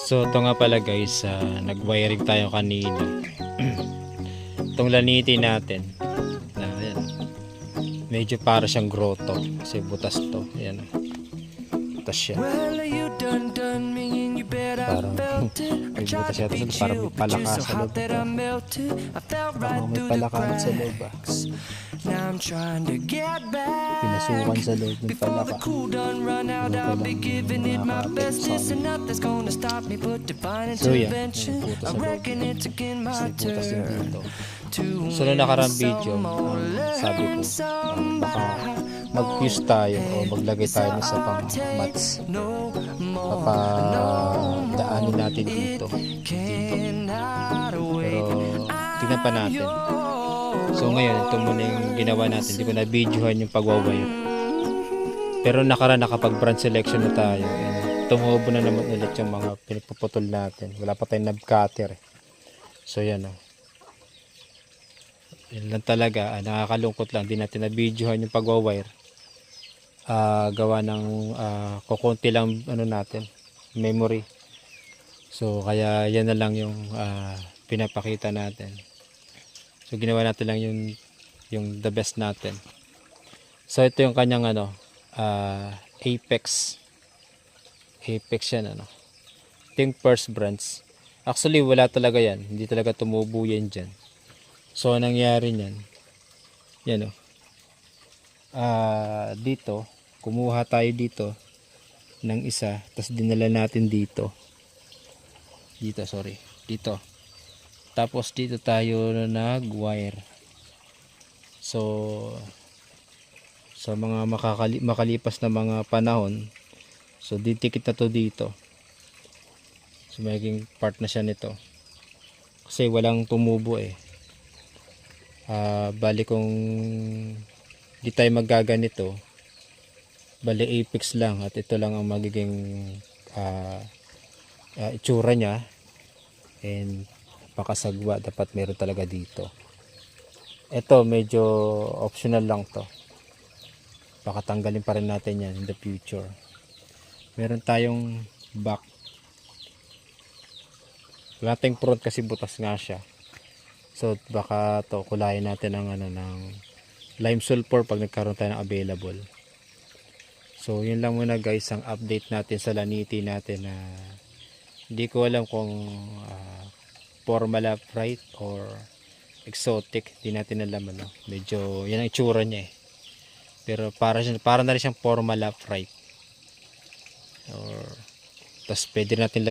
So ito nga pala guys, nag-wiring tayo kanina. Itong laniti natin na yan, medyo para siyang grotto kasi butas to. Ayan, butas siya. Parang may butas siya. Tapos parang may palaka sa loob. Parang may palaka sa loob ah. Pinasukan sa loob ng palaka. So yan, yung butas sa loob. Kasi butas din dito. So na nakarang video, sabi ko, baka mag-fuse tayo o maglagay tayo sa pang mats. Papadaanin natin dito. Pero tingnan pa natin. So ngayon, ito muna yung ginawa natin. Hindi ko na videohan yung pagwawire. Pero nakapag-branch selection na tayo. And tumubo na naman ulit yung mga pinagpuputol natin. Wala pa tayong knob cutter. So yan o. Yan lang talaga. Nakakalungkot lang. Hindi natin na videohan yung pagwawire. Gawa ng kukunti lang ano natin, memory. So kaya yan na lang yung pinapakita natin. So ginawa natin lang yung the best natin. So ito yung kanyang apex yan ano. Ito yung first branch. Actually wala talaga yan, hindi talaga tumubo yan dyan. So anong nangyari niyan, yan o, dito kumuha tayo dito ng isa, tapos dinala natin dito, tapos dito tayo nag-wire. So sa mga makalipas na mga panahon, so didikit na to dito. So magiging part na siya nito kasi walang tumubo eh. Bali kung di tayo maggaganito, bali apex lang at ito lang ang magiging itsura niya, and pakasagwa dapat meron talaga dito. Ito medyo optional lang to, baka tanggalin pa rin natin yan in the future. Meron tayong back, wala tayong front kasi butas nga siya. So baka to kulayan natin ng ng lime sulfur pag nagkaroon tayo ng available. So yun lang muna guys ang update natin sa laniti natin na hindi ko alam kung Formalafite or exotic, hindi natin alam ano. Medyo yan ang itsura niya eh. Pero para na rin siyang Formalafite. Or tapos pwede natin